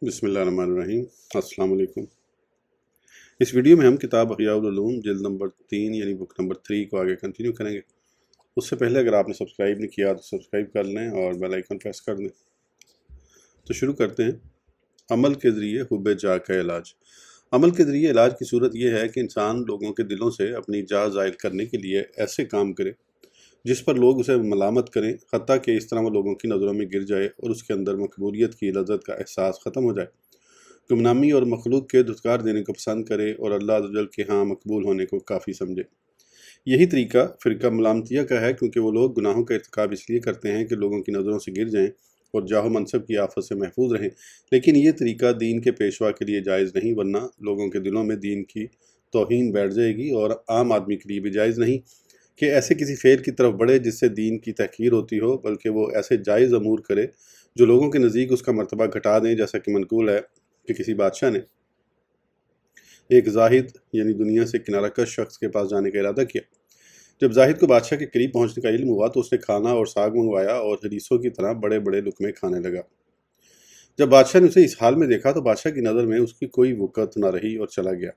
بسم اللہ الرحمن الرحیم۔ السلام علیکم۔ اس ویڈیو میں ہم کتاب احیاء العلوم جلد نمبر 3 یعنی بک نمبر 3 کو آگے کنٹینیو کریں گے۔ اس سے پہلے اگر آپ نے سبسکرائب نہیں کیا تو سبسکرائب کر لیں اور بیل آئیکن پریس کر دیں۔ تو شروع کرتے ہیں۔ عمل کے ذریعے حب جاہ کا علاج۔ عمل کے ذریعے علاج کی صورت یہ ہے کہ انسان لوگوں کے دلوں سے اپنی جاہ ظاہر کرنے کے لیے ایسے کام کرے جس پر لوگ اسے ملامت کریں، حتیٰ کہ اس طرح وہ لوگوں کی نظروں میں گر جائے اور اس کے اندر مقبولیت کی لذت کا احساس ختم ہو جائے، گمنامی اور مخلوق کے دھتکار دینے کو پسند کرے اور اللہ عز و جل کے ہاں مقبول ہونے کو کافی سمجھے۔ یہی طریقہ فرقہ ملامتیہ کا ہے، کیونکہ وہ لوگ گناہوں کا ارتکاب اس لیے کرتے ہیں کہ لوگوں کی نظروں سے گر جائیں اور جاہ و منصب کی آفت سے محفوظ رہیں، لیکن یہ طریقہ دین کے پیشوا کے لیے جائز نہیں، ورنہ لوگوں کے دلوں میں دین کی توہین بیٹھ جائے گی، اور عام آدمی کے لیے بھی جائز نہیں کہ ایسے کسی فعل کی طرف بڑھے جس سے دین کی تحقیر ہوتی ہو، بلکہ وہ ایسے جائز امور کرے جو لوگوں کے نزدیک اس کا مرتبہ گھٹا دیں، جیسا کہ منقول ہے کہ کسی بادشاہ نے ایک زاہد یعنی دنیا سے کنارہ کش شخص کے پاس جانے کا ارادہ کیا۔ جب زاہد کو بادشاہ کے قریب پہنچنے کا علم ہوا تو اس نے کھانا اور ساگ منگوایا اور حدیثوں کی طرح بڑے بڑے لقمے کھانے لگا۔ جب بادشاہ نے اسے اس حال میں دیکھا تو بادشاہ کی نظر میں اس کی کوئی وقت نہ رہی اور چلا گیا۔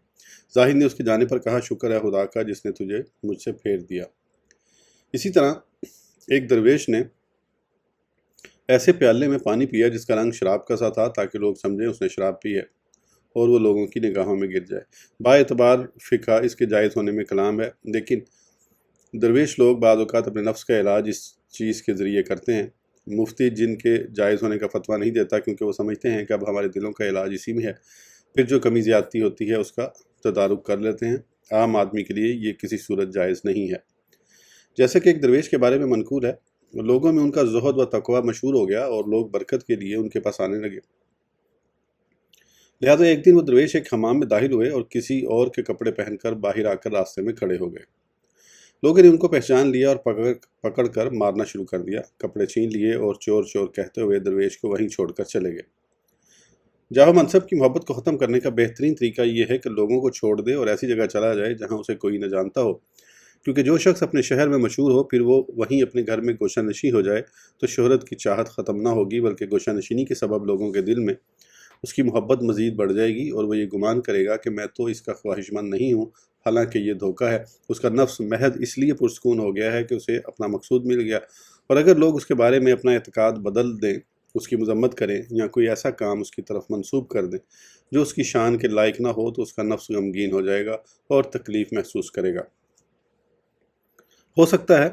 زاہد نے اس کے جانے پر کہا، شکر ہے خدا کا جس نے تجھے مجھ سے پھیر دیا۔ اسی طرح ایک درویش نے ایسے پیالے میں پانی پیا جس کا رنگ شراب کا سا تھا تاکہ لوگ سمجھیں اس نے شراب پی ہے اور وہ لوگوں کی نگاہوں میں گر جائے۔ با اعتبار فقہ اس کے جائز ہونے میں کلام ہے، لیکن درویش لوگ بعض اوقات اپنے نفس کا علاج اس چیز کے ذریعے کرتے ہیں۔ مفتی جن کے جائز ہونے کا فتویٰ نہیں دیتا، کیونکہ وہ سمجھتے ہیں کہ اب ہمارے دلوں کا علاج اسی میں ہے، پھر جو کمی زیادتی ہوتی ہے اس کا تدارک کر لیتے ہیں۔ عام آدمی کے لیے یہ کسی صورت جائز نہیں ہے۔ جیسا کہ ایک درویش کے بارے میں منقول ہے، لوگوں میں ان کا زہد و تقوی مشہور ہو گیا اور لوگ برکت کے لیے ان کے پاس آنے لگے۔ لہذا ایک دن وہ درویش ایک حمام میں داخل ہوئے اور کسی اور کے کپڑے پہن کر باہر آ کر راستے میں کھڑے ہو گئے۔ لوگوں نے ان کو پہچان لیا اور پکڑ کر مارنا شروع کر دیا، کپڑے چھین لیے اور چور چور کہتے ہوئے درویش کو وہیں چھوڑ کر چلے گئے۔ جاہ و منصب کی محبت کو ختم کرنے کا بہترین طریقہ یہ ہے کہ لوگوں کو چھوڑ دے اور ایسی جگہ چلا جائے جہاں اسے کوئی نہ جانتا ہو، کیونکہ جو شخص اپنے شہر میں مشہور ہو پھر وہ وہیں اپنے گھر میں گوشہ نشیں ہو جائے تو شہرت کی چاہت ختم نہ ہوگی، بلکہ گوشہ نشینی کے سبب لوگوں کے دل میں اس کی محبت مزید بڑھ جائے گی اور وہ یہ گمان کرے گا کہ میں تو اس کا خواہش مند نہیں ہوں، حالانکہ یہ دھوکہ ہے۔ اس کا نفس محض اس لیے پرسکون ہو گیا ہے کہ اسے اپنا مقصود مل گیا، اور اگر لوگ اس کے بارے میں اپنا اعتقاد بدل دیں، اس کی مذمت کریں یا کوئی ایسا کام اس کی طرف منسوب کر دیں جو اس کی شان کے لائق نہ ہو، تو اس کا نفس غمگین ہو جائے گا اور تکلیف محسوس کرے گا۔ ہو سکتا ہے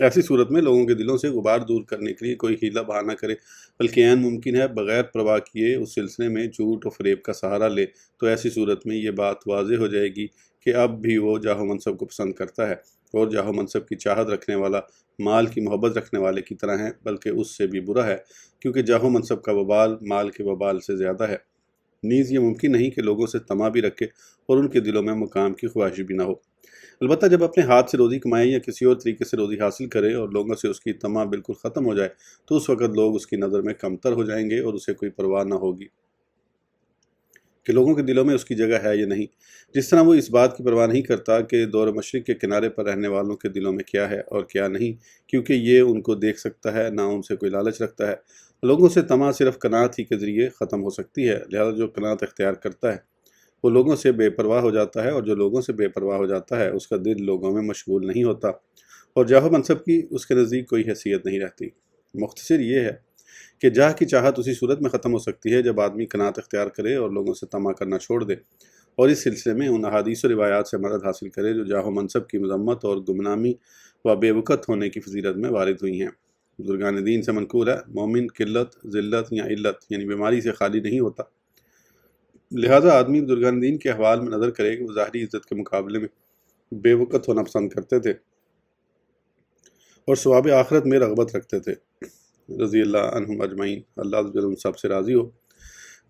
ایسی صورت میں لوگوں کے دلوں سے غبار دور کرنے کے لیے کوئی ہیلا بہانہ کرے، بلکہ عین ممکن ہے بغیر پرواہ کیے اس سلسلے میں جھوٹ و فریب کا سہارا لے، تو ایسی صورت میں یہ بات واضح ہو جائے گی کہ اب بھی وہ جاہ و منصب کو پسند کرتا ہے، اور جاہ و منصب کی چاہت رکھنے والا مال کی محبت رکھنے والے کی طرح ہے، بلکہ اس سے بھی برا ہے، کیونکہ جاہ و منصب کا وبال مال کے وبال سے زیادہ ہے۔ نیز یہ ممکن نہیں کہ لوگوں سے طمع بھی رکھے اور ان کے دلوں میں مقام کی خواہش بھی نہ ہو۔ البتہ جب اپنے ہاتھ سے روزی کمائے یا کسی اور طریقے سے روزی حاصل کرے اور لوگوں سے اس کی طمع بالکل ختم ہو جائے تو اس وقت لوگ اس کی نظر میں کمتر ہو جائیں گے اور اسے کوئی پرواہ نہ ہوگی کہ لوگوں کے دلوں میں اس کی جگہ ہے یا نہیں، جس طرح وہ اس بات کی پرواہ نہیں کرتا کہ دور مشرق کے کنارے پر رہنے والوں کے دلوں میں کیا ہے اور کیا نہیں، کیونکہ یہ ان کو دیکھ سکتا ہے، نہ ان سے کوئی لالچ رکھتا ہے۔ لوگوں سے طمع صرف قناعت ہی کے ذریعے ختم ہو سکتی ہے، لہذا جو قناعت اختیار کرتا ہے وہ لوگوں سے بے پرواہ ہو جاتا ہے، اور جو لوگوں سے بے پرواہ ہو جاتا ہے اس کا دل لوگوں میں مشغول نہیں ہوتا اور جاہ و منصب کی اس کے نزدیک کوئی حیثیت نہیں رہتی۔ مختصر یہ ہے کہ جاہ کی چاہت اسی صورت میں ختم ہو سکتی ہے جب آدمی قناعت اختیار کرے اور لوگوں سے طمع کرنا چھوڑ دے، اور اس سلسلے میں ان احادیث و روایات سے مدد حاصل کرے جو جاہ و منصب کی مذمت اور گمنامی و بے وقت ہونے کی فضیلت میں وارد ہوئی ہیں۔ بزرگان دین سے منقول ہے، مومن قلت، ذلت یا علت یعنی بیماری سے خالی نہیں ہوتا، لہذا آدمی بزرگان دین کے احوال میں نظر کرے کہ وہ ظاہری عزت کے مقابلے میں بے وقت ہونا پسند کرتے تھے اور ثواب آخرت میں رغبت رکھتے تھے، رضی اللہ عنہم اجمعین، اللہ عز و جل ان سب سے راضی ہو۔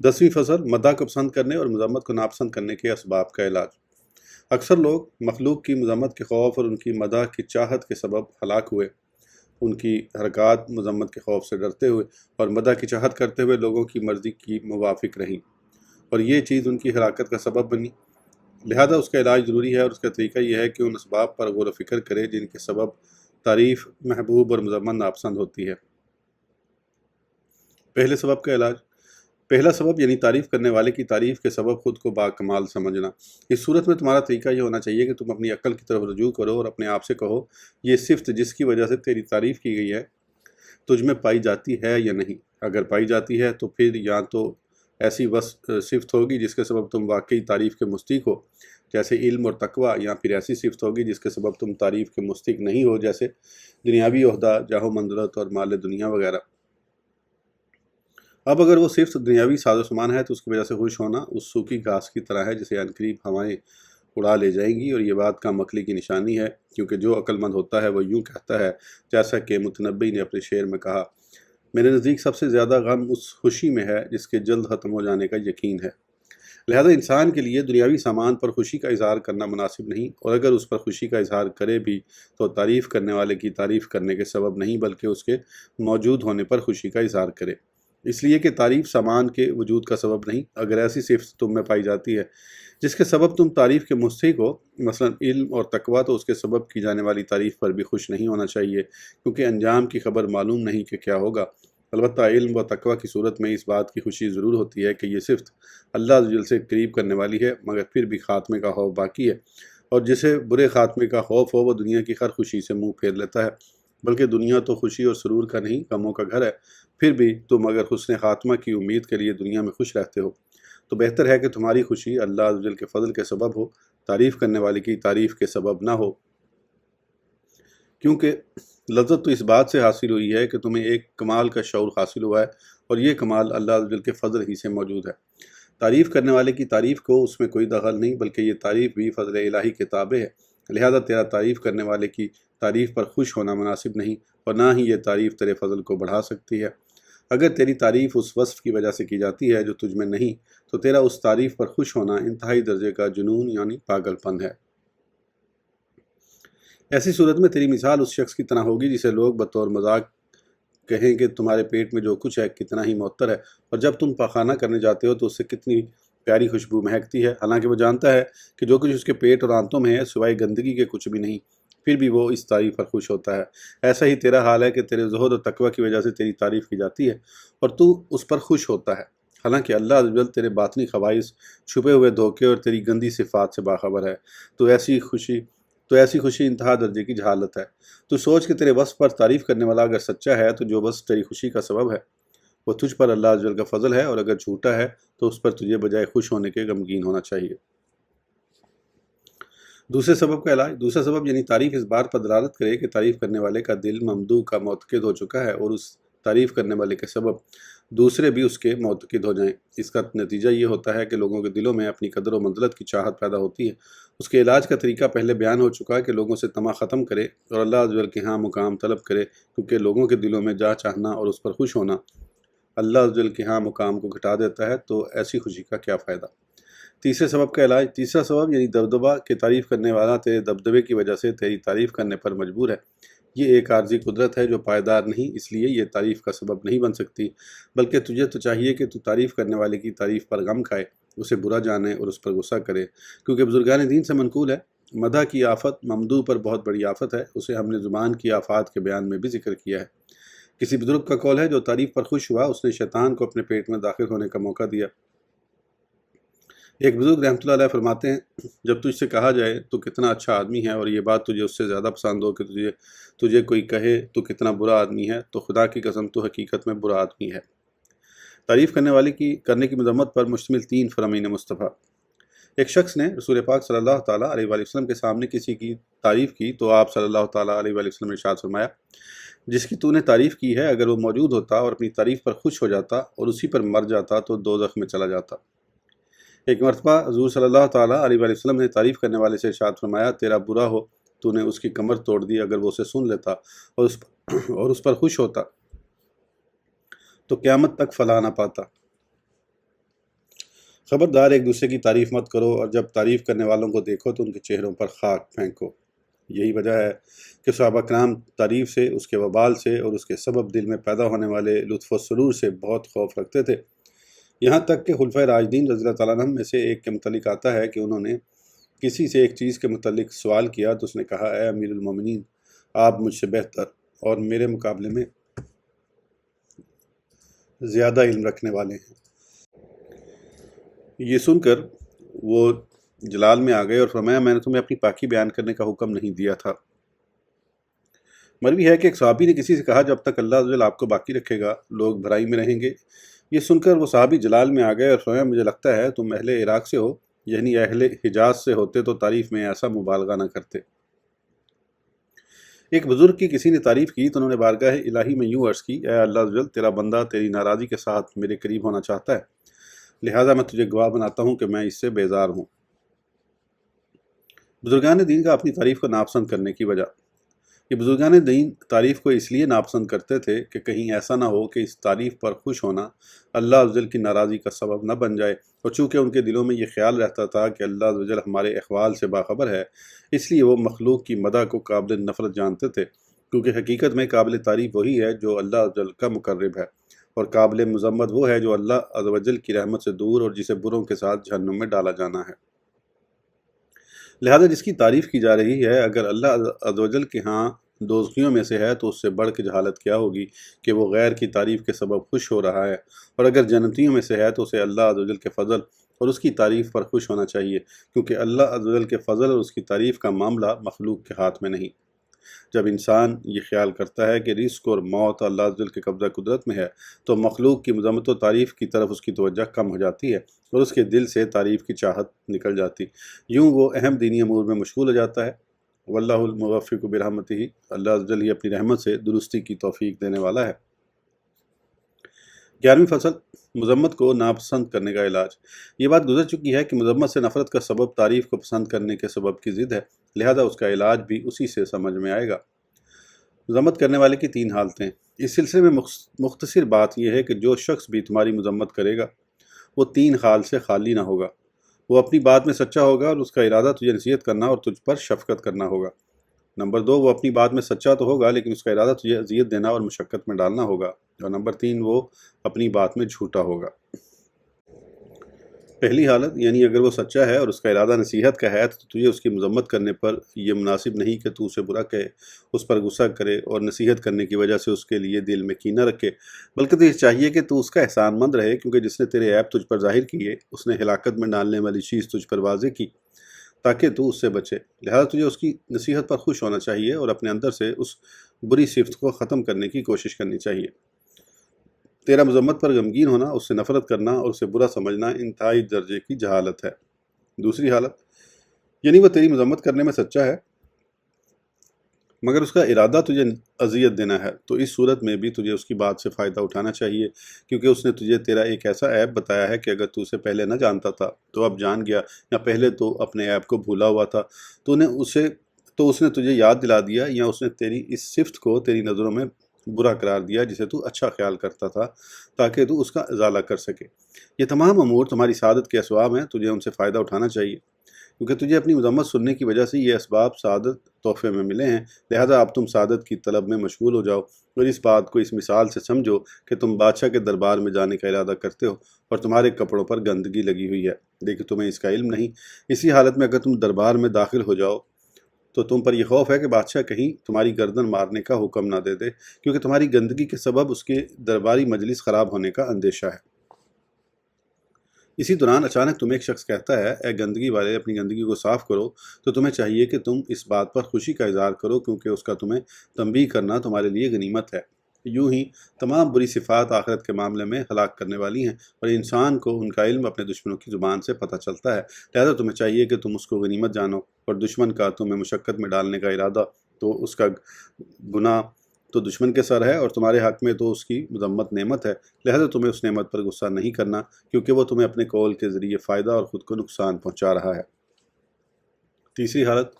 10ویں فصل، مدح کو پسند کرنے اور مذمت کو ناپسند کرنے کے اسباب کا علاج۔ اکثر لوگ مخلوق کی مذمت کے خوف اور ان کی مدح کی چاہت کے سبب ہلاک ہوئے، ان کی حرکات مذمت کے خوف سے ڈرتے ہوئے اور مدح کی چاہت کرتے ہوئے لوگوں کی مرضی کی موافق رہیں، اور یہ چیز ان کی ہلاکت کا سبب بنی۔ لہذا اس کا علاج ضروری ہے، اور اس کا طریقہ یہ ہے کہ ان اسباب پر غور و فکر کرے جن کے سبب تعریف محبوب اور مذمت ناپسند ہوتی ہے۔ پہلے سبب کا علاج۔ پہلا سبب یعنی تعریف کرنے والے کی تعریف کے سبب خود کو باکمال سمجھنا۔ اس صورت میں تمہارا طریقہ یہ ہونا چاہیے کہ تم اپنی عقل کی طرف رجوع کرو اور اپنے آپ سے کہو یہ صفت جس کی وجہ سے تیری تعریف کی گئی ہے تجھ میں پائی جاتی ہے یا نہیں۔ اگر پائی جاتی ہے تو پھر یا تو ایسی صفت ہوگی جس کے سبب تم واقعی تعریف کے مستحق ہو جیسے علم اور تقوی، یا پھر ایسی صفت ہوگی جس کے سبب تم تعریف کے مستحق نہیں ہو جیسے دنیاوی عہدہ، جاہ و منزلت اور مال دنیا وغیرہ۔ اب اگر وہ صرف دنیاوی ساز و سامان ہے تو اس کی وجہ سے خوش ہونا اس سوکھی گھاس کی طرح ہے جسے عنقریب ہوائیں اڑا لے جائیں گی، اور یہ بات کم عقلی کی نشانی ہے، کیونکہ جو عقل مند ہوتا ہے وہ یوں کہتا ہے جیسا کہ متنبی نے اپنے شعر میں کہا، میرے نزدیک سب سے زیادہ غم اس خوشی میں ہے جس کے جلد ختم ہو جانے کا یقین ہے۔ لہذا انسان کے لیے دنیاوی سامان پر خوشی کا اظہار کرنا مناسب نہیں، اور اگر اس پر خوشی کا اظہار کرے بھی تو تعریف کرنے والے کی تعریف کرنے کے سبب نہیں بلکہ اس کے موجود ہونے پر خوشی کا اظہار کرے، اس لیے کہ تعریف سامان کے وجود کا سبب نہیں۔ اگر ایسی صفت تم میں پائی جاتی ہے جس کے سبب تم تعریف کے مستحق ہو، مثلا علم اور تقوی، تو اس کے سبب کی جانے والی تعریف پر بھی خوش نہیں ہونا چاہیے، کیونکہ انجام کی خبر معلوم نہیں کہ کیا ہوگا۔ البتہ علم و تقوی کی صورت میں اس بات کی خوشی ضرور ہوتی ہے کہ یہ صفت اللہ عز و جل سے قریب کرنے والی ہے، مگر پھر بھی خاتمے کا خوف باقی ہے، اور جسے برے خاتمے کا خوف ہو وہ دنیا کی ہر خوشی سے منہ پھیر لیتا ہے، بلکہ دنیا تو خوشی اور سرور کا نہیں غموں کا گھر ہے۔ پھر بھی تم اگر حسن خاتمہ کی امید کے لیے دنیا میں خوش رہتے ہو تو بہتر ہے کہ تمہاری خوشی اللہ عز و جل کے فضل کے سبب ہو، تعریف کرنے والے کی تعریف کے سبب نہ ہو، کیونکہ لذت تو اس بات سے حاصل ہوئی ہے کہ تمہیں ایک کمال کا شعور حاصل ہوا ہے، اور یہ کمال اللہ عز و جل کے فضل ہی سے موجود ہے۔ تعریف کرنے والے کی تعریف کو اس میں کوئی دخل نہیں، بلکہ یہ تعریف بھی فضل الہی کے تابع ہے، لہذا تیرا تعریف کرنے والے کی تعریف پر خوش ہونا مناسب نہیں، اور نہ ہی یہ تعریف تیرے فضل کو بڑھا سکتی ہے۔ اگر تیری تعریف اس وصف کی وجہ سے کی جاتی ہے جو تجھ میں نہیں، تو تیرا اس تعریف پر خوش ہونا انتہائی درجے کا جنون یعنی پاگل پن ہے۔ ایسی صورت میں تیری مثال اس شخص کی طرح ہوگی جسے لوگ بطور مذاق کہیں کہ تمہارے پیٹ میں جو کچھ ہے کتنا ہی معطر ہے، اور جب تم پاخانہ کرنے جاتے ہو تو اس سے کتنی پیاری خوشبو مہکتی ہے، حالانکہ وہ جانتا ہے کہ جو کچھ اس کے پیٹ اور آنتوں میں ہے سوائے گندگی کے کچھ بھی نہیں، پھر بھی وہ اس تعریف پر خوش ہوتا ہے۔ ایسا ہی تیرا حال ہے کہ تیرے زہد و تقوی کی وجہ سے تیری تعریف کی جاتی ہے اور تو اس پر خوش ہوتا ہے، حالانکہ اللہ عز و جل تیرے باطنی خبائث، چھپے ہوئے دھوکے اور تیری گندی صفات سے باخبر ہے۔ تو ایسی خوشی انتہا درجے کی جہالت ہے۔ تو سوچ کہ تیرے وصف پر تعریف کرنے والا اگر سچا ہے تو جو وصف تیری خوشی کا سبب ہے وہ تجھ پر اللہ عز و جل کا فضل ہے، اور اگر جھوٹا ہے تو اس پر تجھے بجائے خوش ہونے کے غمگین ہونا چاہیے۔ دوسرا سبب یعنی تعریف اس بات پر دلالت کرے کہ تعریف کرنے والے کا دل ممدوح کا معتقد ہو چکا ہے، اور اس تعریف کرنے والے کے سبب دوسرے بھی اس کے معتقد ہو جائیں۔ اس کا نتیجہ یہ ہوتا ہے کہ لوگوں کے دلوں میں اپنی قدر و منزلت کی چاہت پیدا ہوتی ہے۔ اس کے علاج کا طریقہ پہلے بیان ہو چکا ہے کہ لوگوں سے طمع ختم کرے اور اللہ عز و جل کے ہاں مقام طلب کرے، کیونکہ لوگوں کے دلوں میں جا چاہنا اور اس پر خوش ہونا اللہ عز و جل کے ہاں مقام کو گھٹا دیتا ہے، تو ایسی خوشی کا کیا فائدہ۔ تیسرے سبب کا علاج، تیسرا سبب یعنی دبدبہ کہ تعریف کرنے والا تیرے دبدبے کی وجہ سے تیری تعریف کرنے پر مجبور ہے۔ یہ ایک عارضی قدرت ہے جو پائیدار نہیں، اس لیے یہ تعریف کا سبب نہیں بن سکتی، بلکہ تجھے تو چاہیے کہ تو تعریف کرنے والے کی تعریف پر غم کھائے، اسے برا جانے اور اس پر غصہ کرے، کیونکہ بزرگان دین سے منقول ہے، مدح کی آفت ممدوح پر بہت بڑی آفت ہے۔ اسے ہم نے زبان کی آفات کے بیان میں بھی ذکر کیا ہے۔ کسی بزرگ کا قول ہے جو تعریف پر خوش ہوا اس نے شیطان کو اپنے پیٹ میں داخل ہونے کا موقع دیا۔ ایک بزرگ رحمۃ اللہ علیہ فرماتے ہیں، جب تجھ سے کہا جائے تو کتنا اچھا آدمی ہے اور یہ بات تجھے اس سے زیادہ پسند ہو کہ تجھے کوئی کہے تو کتنا برا آدمی ہے، تو خدا کی قسم تو حقیقت میں برا آدمی ہے۔ تعریف کرنے کی مذمت پر مشتمل 3 فرامین مصطفیٰ۔ ایک شخص نے رسول پاک صلی اللہ تعالیٰ علیہ وآلہ وسلم کے سامنے کسی کی تعریف کی تو آپ صلی اللہ تعالیٰ علیہ وآلہ وسلم نے ارشاد فرمایا، جس کی تو نے تعریف کی ہے اگر وہ موجود ہوتا اور اپنی تعریف پر خوش ہو جاتا اور اسی پر مر جاتا تو دوزخ میں چلا جاتا۔ ایک مرتبہ حضور صلی اللہ تعالیٰ علیہ وآلہ وسلم نے تعریف کرنے والے سے ارشاد فرمایا، تیرا برا ہو تو نے اس کی کمر توڑ دی اگر وہ اسے سن لیتا اور اس پر خوش ہوتا تو قیامت تک فلاح نہ پاتا۔ خبردار ایک دوسرے کی تعریف مت کرو، اور جب تعریف کرنے والوں کو دیکھو تو ان کے چہروں پر خاک پھینکو۔ یہی وجہ ہے کہ صحابہ کرام تعریف سے، اس کے وبال سے اور اس کے سبب دل میں پیدا ہونے والے لطف و سرور سے بہت خوف رکھتے تھے، یہاں تک کہ خلفائے راشدین رضی اللہ تعالیٰ عنہ میں سے ایک کے متعلق آتا ہے کہ انہوں نے کسی سے ایک چیز کے متعلق سوال کیا تو اس نے کہا، اے امیر المومنین، آپ مجھ سے بہتر اور میرے مقابلے میں زیادہ علم رکھنے والے ہیں۔ یہ سن کر وہ جلال میں آ گئے اور فرمایا میں نے تمہیں اپنی پاکی بیان کرنے کا حکم نہیں دیا تھا۔ مروی ہے کہ ایک صحابی نے کسی سے کہا جب تک اللہ عز و جل آپ کو باقی رکھے گا لوگ بھرائی میں رہیں گے۔ یہ سن کر وہ صحابی جلال میں آ گئے اور فرمایا مجھے لگتا ہے تم اہل عراق سے ہو، یعنی اہل حجاز سے ہوتے تو تعریف میں ایسا مبالغہ نہ کرتے۔ ایک بزرگ کی کسی نے تعریف کی تو انہوں نے بارگاہ الہی میں یوں عرض کی، اے اللہ عز و جل تیرا بندہ تیری ناراضی کے ساتھ میرے قریب ہونا چاہتا ہے، لہٰذا میں تجھے گواہ بناتا ہوں کہ میں اس سے بیزار ہوں۔ بزرگان دین کا اپنی تعریف کو ناپسند کرنے کی وجہ۔ یہ بزرگان دین تعریف کو اس لیے ناپسند کرتے تھے کہ کہیں ایسا نہ ہو کہ اس تعریف پر خوش ہونا اللہ عز و جل کی ناراضی کا سبب نہ بن جائے، اور چونکہ ان کے دلوں میں یہ خیال رہتا تھا کہ اللہ عز و جل ہمارے احوال سے باخبر ہے، اس لیے وہ مخلوق کی مدح کو قابل نفرت جانتے تھے، کیونکہ حقیقت میں قابل تعریف وہی ہے جو اللہ عز و جل کا مقرب ہے، اور قابل مذمت وہ ہے جو اللہ عز و جل کی رحمت سے دور اور جسے بروں کے ساتھ جہنم میں ڈالا جانا ہے۔ لہذا جس کی تعریف کی جا رہی ہے اگر اللہ عز و جل کے ہاں دوزخیوں میں سے ہے تو اس سے بڑھ کے جہالت کیا ہوگی کہ وہ غیر کی تعریف کے سبب خوش ہو رہا ہے، اور اگر جنتیوں میں سے ہے تو اسے اللہ عز و جل کے فضل اور اس کی تعریف پر خوش ہونا چاہیے، کیونکہ اللہ عز و جل کے فضل اور اس کی تعریف کا معاملہ مخلوق کے ہاتھ میں نہیں۔ جب انسان یہ خیال کرتا ہے کہ رزق اور موت اللہ عز و جل کے قبضہ قدرت میں ہے تو مخلوق کی مذمت و تعریف کی طرف اس کی توجہ کم ہو جاتی ہے اور اس کے دل سے تعریف کی چاہت نکل جاتی، یوں وہ اہم دینی امور میں مشغول ہو جاتا ہے۔ واللہ الموفق برحمتہ، اللہ عز و جل ہی اپنی رحمت سے درستی کی توفیق دینے والا ہے۔ 11ویں فصل، مذمت کو ناپسند کرنے کا علاج۔ یہ بات گزر چکی ہے کہ مذمت سے نفرت کا سبب تعریف کو پسند کرنے کے سبب کی ضد ہے، لہذا اس کا علاج بھی اسی سے سمجھ میں آئے گا۔ مذمت کرنے والے کی 3 حالتیں۔ اس سلسلے میں مختصر بات یہ ہے کہ جو شخص بھی تمہاری مذمت کرے گا وہ 3 حال سے خالی نہ ہوگا۔ وہ اپنی بات میں سچا ہوگا اور اس کا ارادہ تجھے نصیحت کرنا اور تجھ پر شفقت کرنا ہوگا۔ نمبر 2، وہ اپنی بات میں سچا تو ہوگا لیکن اس کا ارادہ تجھے اذیت دینا اور مشقت میں ڈالنا ہوگا۔ اور نمبر 3، وہ اپنی بات میں جھوٹا ہوگا۔ پہلی حالت، یعنی اگر وہ سچا ہے اور اس کا ارادہ نصیحت کا ہے تو تجھے اس کی مذمت کرنے پر یہ مناسب نہیں کہ تو اسے برا کہے، اس پر غصہ کرے اور نصیحت کرنے کی وجہ سے اس کے لیے دل میں کینہ رکھے، بلکہ تجھے چاہیے کہ تو اس کا احسان مند رہے، کیونکہ جس نے تیرے عیب تجھ پر ظاہر کیے اس نے ہلاکت میں ڈالنے والی چیز تجھ پر واضح کی تاکہ تو اس سے بچے، لہذا تجھے اس کی نصیحت پر خوش ہونا چاہیے اور اپنے اندر سے اس بری صفت کو ختم کرنے کی کوشش کرنی چاہیے۔ تیرا مذمت پر غمگین ہونا، اس سے نفرت کرنا اور اسے برا سمجھنا انتہائی درجے کی جہالت ہے۔ دوسری حالت، یعنی وہ تیری مذمت کرنے میں سچا ہے مگر اس کا ارادہ تجھے اذیت دینا ہے، تو اس صورت میں بھی تجھے اس کی بات سے فائدہ اٹھانا چاہیے، کیونکہ اس نے تجھے تیرا ایک ایسا عیب بتایا ہے کہ اگر تو اسے پہلے نہ جانتا تھا تو اب جان گیا، یا پہلے تو اپنے عیب کو بھولا ہوا تھا تو اس نے تجھے یاد دلا دیا، یا اس نے تیری اس صفت کو تیری نظروں میں برا قرار دیا جسے تو اچھا خیال کرتا تھا تاکہ تو اس کا ازالہ کر سکے۔ یہ تمام امور تمہاری سعادت کے اسباب ہیں، تجھے ان سے فائدہ اٹھانا چاہیے، کیونکہ تجھے اپنی مذمت سننے کی وجہ سے یہ اسباب سعادت تحفے میں ملے ہیں، لہذا اب تم سعادت کی طلب میں مشغول ہو جاؤ، اور اس بات کو اس مثال سے سمجھو کہ تم بادشاہ کے دربار میں جانے کا ارادہ کرتے ہو اور تمہارے کپڑوں پر گندگی لگی ہوئی ہے، لیکن تمہیں اس کا علم نہیں۔ اسی حالت میں اگر تم دربار میں داخل ہو جاؤ تو تم پر یہ خوف ہے کہ بادشاہ کہیں تمہاری گردن مارنے کا حکم نہ دے دے، کیونکہ تمہاری گندگی کے سبب اس کے درباری مجلس خراب ہونے کا اندیشہ ہے۔ اسی دوران اچانک تمہیں ایک شخص کہتا ہے، اے گندگی والے، اپنی گندگی کو صاف کرو، تو تمہیں چاہیے کہ تم اس بات پر خوشی کا اظہار کرو، کیونکہ اس کا تمہیں تنبیہ کرنا تمہارے لیے غنیمت ہے۔ یوں ہی تمام بری صفات آخرت کے معاملے میں ہلاک کرنے والی ہیں، اور انسان کو ان کا علم اپنے دشمنوں کی زبان سے پتہ چلتا ہے، لہذا تمہیں چاہیے کہ تم اس کو غنیمت جانو، اور دشمن کا تمہیں مشقت میں ڈالنے کا ارادہ تو اس کا گناہ تو دشمن کے سر ہے، اور تمہارے حق میں تو اس کی مذمت نعمت ہے، لہذا تمہیں اس نعمت پر غصہ نہیں کرنا، کیونکہ وہ تمہیں اپنے قول کے ذریعے فائدہ اور خود کو نقصان پہنچا رہا ہے۔ تیسری حالت،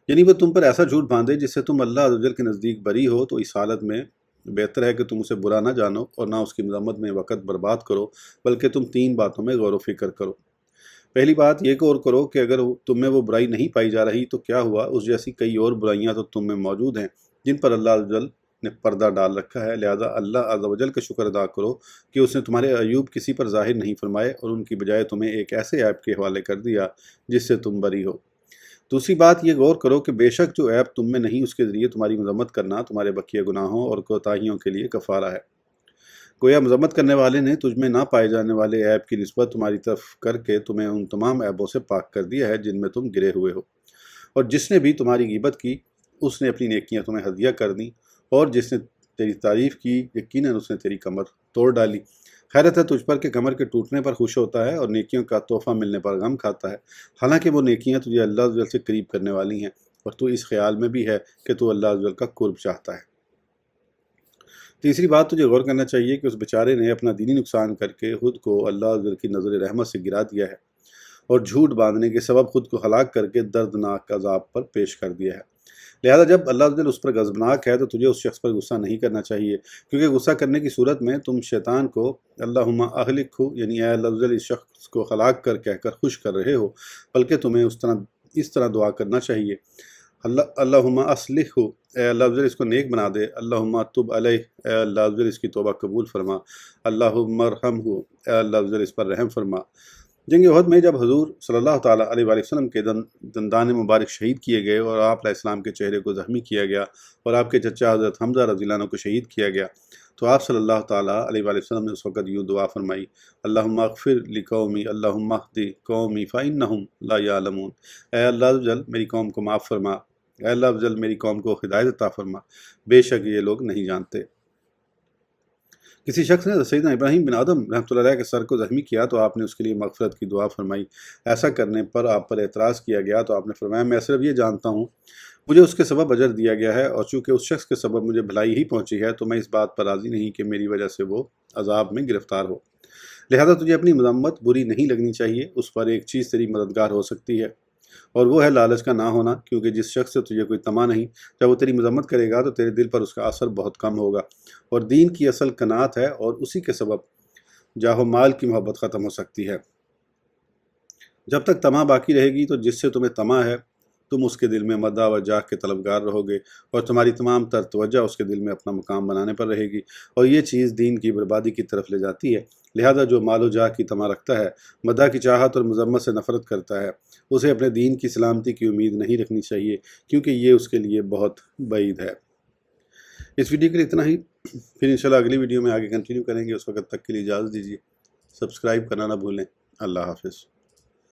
یعنی وہ تم پر ایسا جھوٹ باندھے جس سے تم اللہ عز و جل کے نزدیک بری ہو، تو اس حالت میں بہتر ہے کہ تم اسے برا نہ جانو اور نہ اس کی مذمت میں وقت برباد کرو، بلکہ تم 3 باتوں میں غور و فکر کرو۔ پہلی بات یہ غور کرو کہ اگر تم میں وہ برائی نہیں پائی جا رہی تو کیا ہوا، اس جیسی کئی اور برائیاں تو تم میں موجود ہیں جن پر اللہ عز و جل نے پردہ ڈال رکھا ہے، لہذا اللہ عز و جل کا شکر ادا کرو کہ اس نے تمہارے عیوب کسی پر ظاہر نہیں فرمائے اور ان کی بجائے تمہیں ایک ایسے عیب کے حوالے کر دیا جس سے تم بری ہو۔ دوسری بات یہ غور کرو کہ بے شک جو عیب تم میں نہیں اس کے ذریعے تمہاری مذمت کرنا تمہارے بقیہ گناہوں اور کوتاہیوں کے لیے کفارہ ہے۔ گویا مذمت کرنے والے نے تجھ میں نہ پائے جانے والے عیب کی نسبت تمہاری طرف کر کے تمہیں ان تمام عیبوں سے پاک کر دیا ہے جن میں تم گرے ہوئے ہو، اور جس نے بھی تمہاری غیبت کی اس نے اپنی نیکیاں تمہیں ہدیہ کر دیں، اور جس نے تیری تعریف کی یقیناً اس نے تیری کمر توڑ ڈالی۔ خیرت ہے تجھ پر کہ کمر کے ٹوٹنے پر خوش ہوتا ہے اور نیکیوں کا تحفہ ملنے پر غم کھاتا ہے، حالانکہ وہ نیکیاں تجھے اللہ عز و جل سے قریب کرنے والی ہیں، اور تو اس خیال میں بھی ہے کہ تو اللہ عز و جل کا قرب چاہتا ہے۔ تیسری بات تجھے غور کرنا چاہیے کہ اس بیچارے نے اپنا دینی نقصان کر کے خود کو اللہ عز و جل کی نظر رحمت سے گرا دیا ہے، اور جھوٹ باندھنے کے سبب خود کو ہلاک کر کے دردناک عذاب پر پیش کر دیا ہے۔ لہذا جب اللہ عز و جل اس پر غضبناک ہے تو تجھے اس شخص پر غصہ نہیں کرنا چاہیے، کیونکہ غصہ کرنے کی صورت میں تم شیطان کو اللہم اہلک ہو، یعنی اے اللہ عز و جل اس شخص کو ہلاک کر کہہ کر خوش کر رہے ہو، بلکہ تمہیں اس طرح دعا کرنا چاہیے، اللہم اصلح ہو، اے اللہ عز و جل اس کو نیک بنا دے، اللہم تب علیہ، اے اللہ عز و جل اس کی توبہ قبول فرما، اللہم ارحم ہو، اے اللہ عز و جل اس پر رحم فرما۔ جنگ احد میں جب حضور صلی اللہ تعالیٰ علیہ وآلہ وسلم کے دندان مبارک شہید کیے گئے اور آپ علیہ السلام کے چہرے کو زخمی کیا گیا اور آپ کے چچا حضرت حمزہ رضی اللہ عنہ کو شہید کیا گیا، تو آپ صلی اللہ تعالیٰ علیہ وآلہ وسلم نے اس وقت یوں دعا فرمائی، اللہم اغفر لقومی اللہم اہدی قومی فإنہم لا یعلمون، اے اللہ عز و جل میری قوم کو معاف فرما، اے اللہ عز و جل میری قوم کو ہدایت عطا فرما، بے شک یہ لوگ نہیں جانتے۔ کسی شخص نے سیدنا ابراہیم بن آدم رحمۃ اللہ علیہ کے سر کو زخمی کیا تو آپ نے اس کے لیے مغفرت کی دعا فرمائی۔ ایسا کرنے پر آپ پر اعتراض کیا گیا تو آپ نے فرمایا، میں صرف یہ جانتا ہوں مجھے اس کے سبب اجر دیا گیا ہے، اور چونکہ اس شخص کے سبب مجھے بھلائی ہی پہنچی ہے تو میں اس بات پر راضی نہیں کہ میری وجہ سے وہ عذاب میں گرفتار ہو۔ لہذا تجھے اپنی مذمت بری نہیں لگنی چاہیے، اس پر ایک چیز تیری مددگار ہو سکتی ہے، اور وہ ہے لالچ کا نہ ہونا، کیونکہ جس شخص سے تجھے کوئی طمع نہیں، جب وہ تیری مذمت کرے گا تو تیرے دل پر اس کا اثر بہت کم ہوگا، اور دین کی اصل قناعت ہے اور اسی کے سبب جاہ و مال کی محبت ختم ہو سکتی ہے۔ جب تک طمع باقی رہے گی تو جس سے تمہیں طمع ہے تم اس کے دل میں مدح و جاہ کے طلبگار رہو گے، اور تمہاری تمام تر توجہ اس کے دل میں اپنا مقام بنانے پر رہے گی، اور یہ چیز دین کی بربادی کی طرف لے جاتی ہے۔ لہذا جو مال و جاہ کی طمع رکھتا ہے، مدح کی چاہت اور مذمت سے نفرت کرتا ہے، اسے اپنے دین کی سلامتی کی امید نہیں رکھنی چاہیے، کیونکہ یہ اس کے لیے بہت بعید ہے۔ اس ویڈیو کے لیے اتنا ہی، پھر انشاءاللہ اگلی ویڈیو میں آگے کنٹینیو کریں گے۔ اس وقت تک کے لیے اجازت دیجیے، سبسکرائب کرنا نہ بھولیں۔ اللہ حافظ۔